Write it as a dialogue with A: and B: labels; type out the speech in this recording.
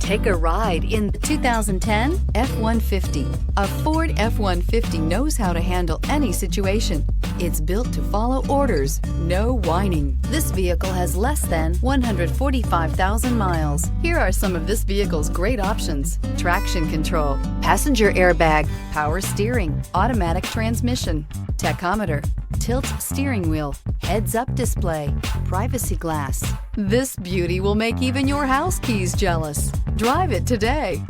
A: Take a ride in the 2010 F-150. A Ford F-150 knows how to handle any situation. It's built to follow orders, no whining. This vehicle has less than 145,000 miles. Here are some of this vehicle's great options: traction control, passenger airbag, power steering, automatic transmission, tachometer, tilt steering wheel, heads-up display, privacy glass. This beauty will make even your house keys jealous. Drive it today.